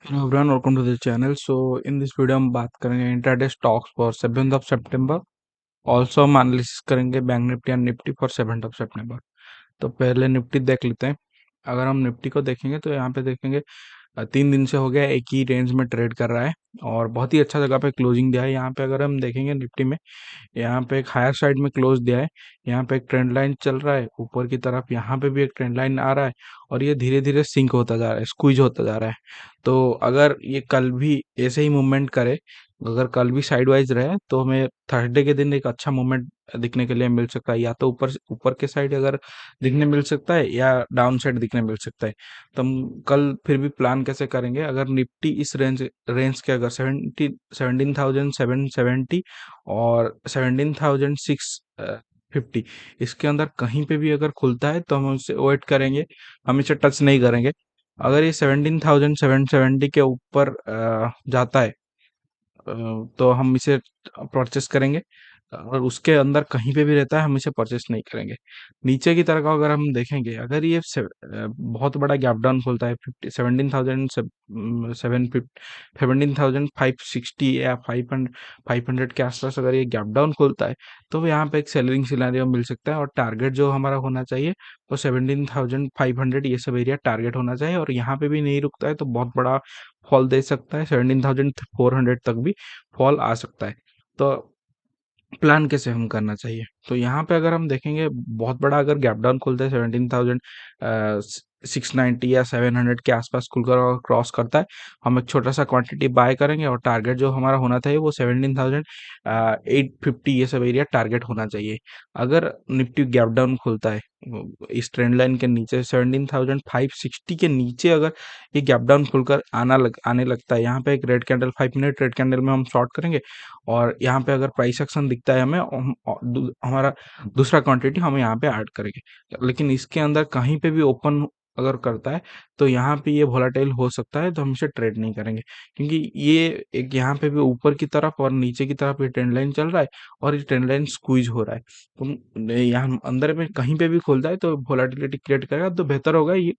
Hello everyone, welcome to the channel. So in this video हम बात करेंगे intraday stocks for 7th of सितंबर। Also हम analysis करेंगे bank nifty and nifty for 7th of सितंबर। तो पहले निफ्टी देख लेते हैं। अगर हम निफ्टी को देखेंगे तो यहाँ पे देखेंगे 3 दिन से हो गया एक ही रेंज में ट्रेड कर रहा है और बहुत ही अच्छा जगह पे क्लोजिंग दिया है। यहाँ पे अगर हम देखेंगे निफ्टी में, यहाँ पे एक हायर साइड में क्लोज दिया है। यहाँ पे एक ट्रेंड लाइन चल रहा है ऊपर की तरफ, यहाँ पे भी एक ट्रेंड लाइन आ रहा है और ये धीरे धीरे सिंक होता जा रहा है, स्क्वीज होता जा रहा है। तो अगर ये कल भी ऐसे ही मूवमेंट करे, अगर कल भी साइडवाइज रहे तो हमें थर्सडे के दिन एक अच्छा मूवमेंट दिखने के लिए मिल सकता है। या तो ऊपर ऊपर के साइड अगर दिखने मिल सकता है या डाउन साइड दिखने मिल सकता है। तो हम कल फिर भी प्लान कैसे करेंगे, अगर निफ्टी इस रेंज रेंज के अगर 17,770 और 17,650 इसके अंदर कहीं पे भी अगर खुलता है तो हम उसे वेट करेंगे, हम इसे टच नहीं करेंगे। अगर ये 17,770 के ऊपर जाता है तो हम इसे परचेस करेंगे। और उसके अंदर कहीं पे भी रहता है हम इसे परचेस नहीं करेंगे। नीचे की तरह का अगर हम देखेंगे, अगर ये बहुत बड़ा गैप डाउन खोलता है 17,560 या 500 के आसपास, अगर ये गैप डाउन खोलता है तो यहाँ पे एक सेलरिंग सिनेरियो मिल सकता है। और टारगेट जो हमारा होना चाहिए वो 17,500, ये सब एरिया टारगेट होना चाहिए। और यहाँ पे भी नहीं रुकता है तो बहुत बड़ा फॉल दे सकता है, 17,400 तक भी फॉल आ सकता है। तो प्लान कैसे हम करना चाहिए, तो यहाँ पे अगर हम देखेंगे बहुत बड़ा अगर गैप डाउन खुलता है 17,690 या 700 के आसपास खुलकर और क्रॉस करता है, हम एक छोटा सा क्वांटिटी बाय करेंगे। और टारगेट जो हमारा होना चाहिए वो 17,850, ये सब एरिया टारगेट होना चाहिए। अगर निफ्टी गैप डाउन खुलता है इस ट्रेंड लाइन के नीचे 17,560 के नीचे, अगर ये गैप डाउन खुलकर आने लगता है, यहाँ पे एक red candle 5 minute red candle में हम शॉर्ट करेंगे। और यहाँ पे अगर प्राइस एक्शन दिखता है हमें, हमारा दूसरा क्वांटिटी हम यहाँ पे ऐड करेंगे। लेकिन इसके अंदर कहीं पे भी ओपन अगर करता है तो यहाँ पे ये वोलाटाइल हो सकता है, तो हम इसे ट्रेड नहीं करेंगे। क्योंकि ये एक यहाँ पे भी ऊपर की तरफ और नीचे की तरफ ये ट्रेंड लाइन चल रहा है और ये ट्रेंड लाइन स्क्वीज हो रहा है। तो यहाँ अंदर में कहीं पे भी खुलता है तो वोलाटिलिटी क्रिएट करेगा। तो बेहतर होगा ये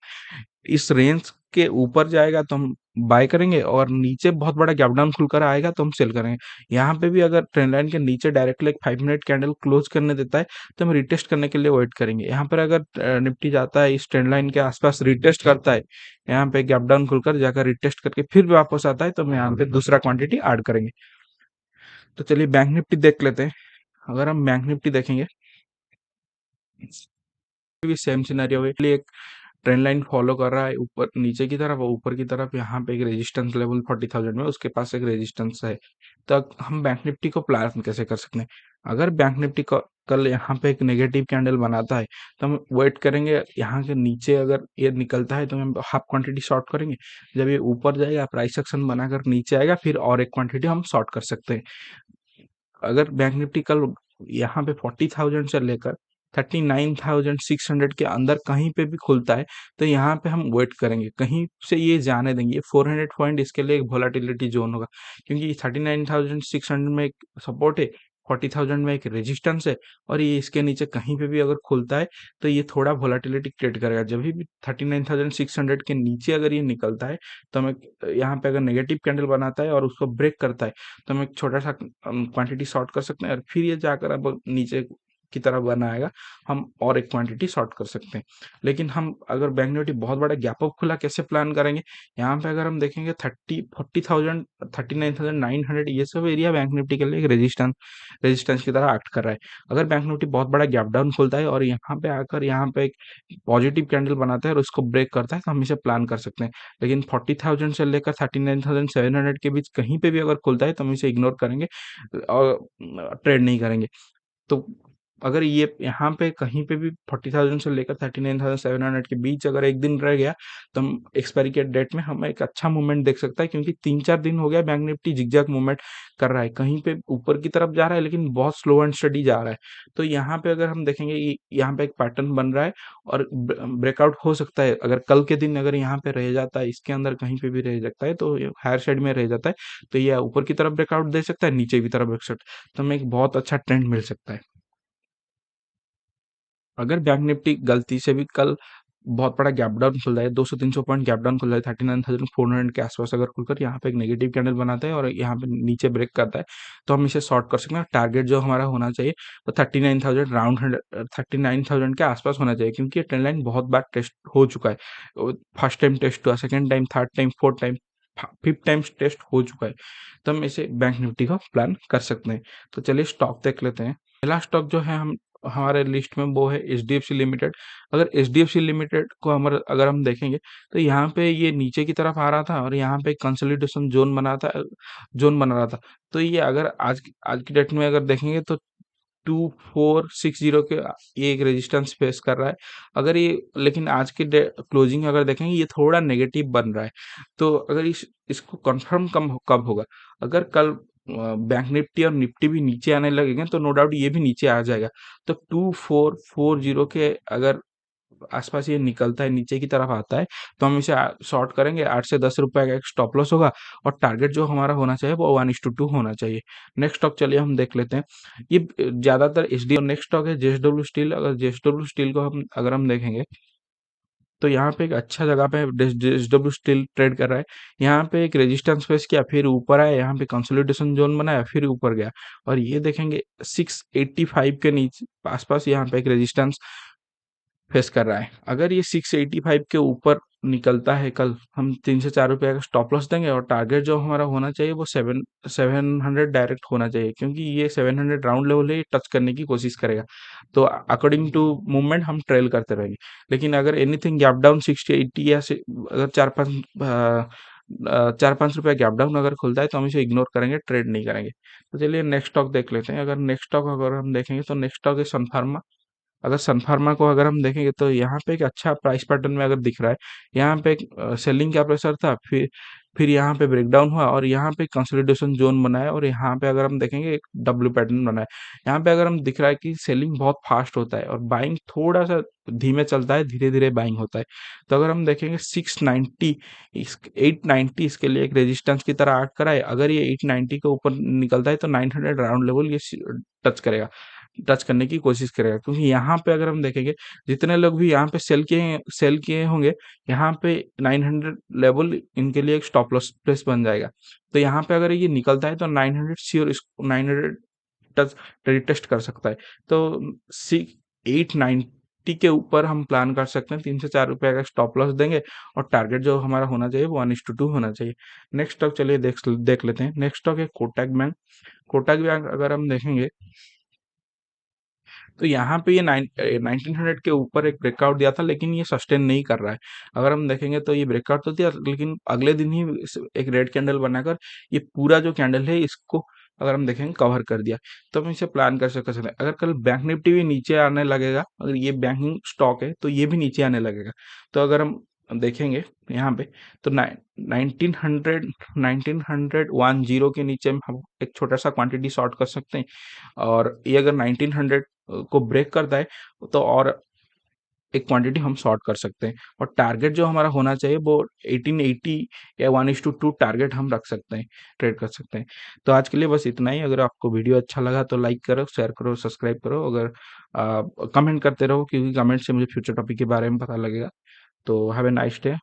इस रेंज के ऊपर जाएगा तो हम बाय करेंगे, और नीचे बहुत बड़ा गैप डाउन खुलकर आएगा तो हम सेल करेंगे। यहाँ पे भी अगर ट्रेंड लाइन के नीचे डायरेक्टली एक 5 मिनट कैंडल क्लोज करने देता है तो हम रिटेस्ट करने के लिए वेट करेंगे। यहाँ पर अगर निफ्टी जाता है इस ट्रेंड लाइन के आसपास रिटेस्ट करता है, यहाँ पे गैप डाउन खुलकर जाकर रिटेस्ट करके फिर भी वापस आता है, तो हम यहाँ पे दूसरा क्वांटिटी ऐड करेंगे। तो चलिए बैंक निफ्टी देख लेते हैं। अगर हम बैंक निफ्टी देखेंगे भी सेम सिनेरियो है, एक ट्रेंड लाइन फॉलो कर रहा है ऊपर नीचे की तरफ, और ऊपर की तरफ यहाँ पे एक रेजिस्टेंस लेवल 40,000 में उसके पास एक रेजिस्टेंस है। तो हम बैंक निफ्टी को प्लान कैसे कर सकते हैं, अगर बैंक निफ्टी को कल यहाँ पे एक नेगेटिव कैंडल बनाता है तो हम वेट करेंगे, यहाँ के नीचे अगर ये निकलता है तो हम हाफ क्वांटिटी शॉर्ट करेंगे। जब ये ऊपर जाएगा प्राइस एक्शन बनाकर नीचे आएगा फिर और एक क्वांटिटी हम शॉर्ट कर सकते हैं। अगर बैंक निफ्टी कल यहाँ पे 40,000 से लेकर 39,600 के अंदर कहीं पे भी खुलता है तो यहाँ पे हम वेट करेंगे, कहीं से ये जाने देंगे। 400 पॉइंट इसके लिए एक वोलाटिलिटी जोन होगा, क्योंकि 39,600 में एक सपोर्ट है, 40,000 में एक रेजिस्टेंस है, और ये इसके नीचे कहीं पे भी अगर खुलता है तो ये थोड़ा वोलाटिलिटी क्रिएट करेगा। जब भी 39,600 के नीचे अगर ये निकलता है तो हमें यहाँ पे अगर नेगेटिव कैंडल बनाता है और उसको ब्रेक करता है तो हम एक छोटा सा क्वांटिटी शॉर्ट कर सकते हैं। और फिर ये जाकर अब नीचे की तरफ बनाएगा, हम और एक क्वांटिटी शॉर्ट कर सकते हैं। लेकिन हम अगर बैंक निफ्टी बहुत बड़ा गैप अप खुला कैसे प्लान करेंगे, यहाँ पे अगर हम देखेंगे 40,000 39,900 ये सब एरिया बैंक निफ्टी के लिए एक रेजिस्टेंस की तरह एक्ट कर रहा है। अगर बैंक निफ्टी बहुत बड़ा गैप डाउन खुलता है और यहाँ पे आकर यहाँ पे एक पॉजिटिव कैंडल बनाता है और उसको ब्रेक करता है तो हम इसे प्लान कर सकते हैं। लेकिन 40,000 से लेकर 39,700 के बीच कहीं पे भी अगर खुलता है तो हम इसे इग्नोर करेंगे और ट्रेड नहीं करेंगे। तो अगर ये यहाँ पे कहीं पे भी 40,000 से लेकर 39,700 के बीच अगर एक दिन रह गया तो हम एक्सपायरी के डेट में हम एक अच्छा मूवमेंट देख सकता है, क्योंकि 3-4 दिन हो गया बैंक निफ्टी जिगजैग मूवमेंट कर रहा है, कहीं पे ऊपर की तरफ जा रहा है लेकिन बहुत स्लो एंड स्टडी जा रहा है। तो यहाँ पे अगर हम देखेंगे यहाँ पे एक पैटर्न बन रहा है और ब्रेकआउट हो सकता है। अगर कल के दिन अगर यहाँ पे रह जाता है, इसके अंदर कहीं पे भी रह सकता है तो हायर साइड में रह जाता है तो ये ऊपर की तरफ ब्रेकआउट दे सकता है, नीचे की तरफ ब्रेकआउट, तो हमें एक बहुत अच्छा ट्रेंड मिल सकता है। अगर बैंक निफ्टी गलती से भी कल बहुत बड़ा गैप डाउन खुल रहा है, 200-300 पॉइंट गैप डाउन खुल रहा है 39,400 के आसपास अगर खुलकर यहाँ पे एक नेगेटिव कैंडल बनाता है और यहाँ पे नीचे ब्रेक करता है, तो हम इसे शॉर्ट कर सकते हैं। टारगेट जो हमारा होना चाहिए वो 39,000 राउंड 39,000 के आसपास होना चाहिए, क्योंकि ये ट्रेंड लाइन बहुत बार टेस्ट हो चुका है। फर्स्ट टाइम टेस्ट हुआ, second time, third time, fourth time, fifth time test हो चुका है। तो हम इसे बैंक निफ्टी का प्लान कर सकते हैं। तो चलिए स्टॉक देख लेते हैं। पहला स्टॉक जो है हम हमारे लिस्ट में वो है एचडीएफसी लिमिटेड। अगर एचडीएफसी लिमिटेड को अगर हम देखेंगे, तो यहाँ पे ये नीचे की तरफ आ रहा था और यहाँ पे कंसोलिडेशन जोन बना रहा था। तो ये अगर आज की डेट में अगर देखेंगे तो 2460 के ये एक रेजिस्टेंस फेस कर रहा है। अगर ये लेकिन आज की क्लोजिंग अगर देखेंगे, ये थोड़ा नेगेटिव बन रहा है। तो अगर इसको कंफर्म कब होगा? अगर कल बैंक निफ्टी और निफ्टी भी नीचे आने लगेंगे, तो नो डाउट ये भी नीचे आ जाएगा। तो 2440 के अगर आसपास ये निकलता है, नीचे की तरफ आता है, तो हम इसे शॉर्ट करेंगे। 8 से 10 रुपए का एक स्टॉप लॉस होगा और टारगेट जो हमारा होना चाहिए वो 1:2 होना चाहिए। नेक्स्ट स्टॉक चलिए हम देख लेते हैं। ये ज्यादातर एचडी नेक्स्ट स्टॉक है जेएसडब्ल्यू स्टील। अगर जेएसडब्ल्यू स्टील को हम देखेंगे, तो यहाँ पे एक अच्छा जगह पे जेएसडब्ल्यू स्टील ट्रेड कर रहा है। यहाँ पे एक रेजिस्टेंस फेस किया, फिर ऊपर आया, यहाँ पे कंसोलिडेशन जोन बनाया, फिर ऊपर गया और ये देखेंगे 685 के नीचे आसपास यहाँ पे एक रेजिस्टेंस फेस कर रहा है। अगर ये 685 के ऊपर निकलता है कल, हम 3 से 4 रुपए का स्टॉप लॉस देंगे और टारगेट जो हमारा होना चाहिए वो 700 डायरेक्ट होना चाहिए, क्योंकि ये 700 राउंड लेवल है, ये टच करने की कोशिश करेगा। तो अकॉर्डिंग टू मूवमेंट हम ट्रेल करते रहेंगे। लेकिन अगर एनीथिंग गैप डाउन 60-80 या अगर 4-5 रुपया गैप डाउन अगर खुलता है, तो हम इसे इग्नोर करेंगे, ट्रेड नहीं करेंगे। तो चलिए नेक्स्ट स्टॉक देख लेते हैं। अगर नेक्स्ट स्टॉक अगर हम देखेंगे, तो नेक्स्ट स्टॉक है सन फार्मा। अगर सन फार्मा को अगर हम देखेंगे, तो यहाँ पे एक अच्छा प्राइस पैटर्न में अगर दिख रहा है, यहाँ पे एक सेलिंग का प्रेशर था, फिर यहाँ पे ब्रेकडाउन हुआ और यहाँ पे कंसोलिडेशन जोन बनाया और यहाँ पे अगर हम देखेंगे एक डब्ल्यू पैटर्न बना है। यहाँ पे अगर हम दिख रहा है कि सेलिंग बहुत फास्ट होता है और बाइंग थोड़ा सा धीमे चलता है, धीरे धीरे बाइंग होता है। तो अगर हम देखेंगे 690, 890 इसके लिए एक रेजिस्टेंस की तरह एक्ट करा है। अगर ये 890 के ऊपर निकलता है, तो 900 राउंड लेवल ये टच करेगा, टच करने की कोशिश करेगा, क्योंकि यहाँ पे अगर हम देखेंगे, जितने लोग भी यहाँ पे सेल किए होंगे, यहाँ पे 900 लेवल इनके लिए एक स्टॉप लॉस प्लेस बन जाएगा। तो यहाँ पे अगर ये निकलता है, तो 900 श्योर, इसको 900 टच टेस्ट कर सकता है। तो 890 के ऊपर हम प्लान कर सकते हैं। 3 से 4 रुपए का स्टॉप लॉस देंगे और टारगेट जो हमारा होना चाहिए वो 1:2 होना चाहिए। नेक्स्ट स्टॉक चलिए देख लेते हैं। नेक्स्ट स्टॉक है कोटक बैंक। कोटक बैंक अगर हम देखेंगे, तो यहाँ पे ये 1900 के ऊपर एक ब्रेकआउट दिया था, लेकिन ये सस्टेन नहीं कर रहा है। अगर हम देखेंगे, तो ये ब्रेकआउट तो दिया, लेकिन अगले दिन ही एक रेड कैंडल बनाकर ये पूरा जो कैंडल है इसको अगर हम देखेंगे कवर कर दिया। तो हम इसे प्लान कर सकते हैं। अगर कल बैंक निफ्टी भी नीचे आने लगेगा, अगर ये बैंकिंग स्टॉक है, तो ये भी नीचे आने लगेगा। तो अगर हम देखेंगे यहाँ पे, तो 1910 के नीचे हम एक छोटा सा क्वांटिटी शॉर्ट कर सकते हैं। और ये अगर 1900 को ब्रेक करता है, तो और एक क्वांटिटी हम शॉर्ट कर सकते हैं। और टारगेट जो हमारा होना चाहिए वो 1880 या 1:2 टारगेट हम रख सकते हैं, ट्रेड कर सकते हैं। तो आज के लिए बस इतना ही। अगर आपको वीडियो अच्छा लगा तो लाइक करो, शेयर करो, सब्सक्राइब करो। अगर कमेंट करते रहो, क्योंकि कमेंट से मुझे फ्यूचर टॉपिक के बारे में पता लगेगा। तो हैव ए नाइस डे।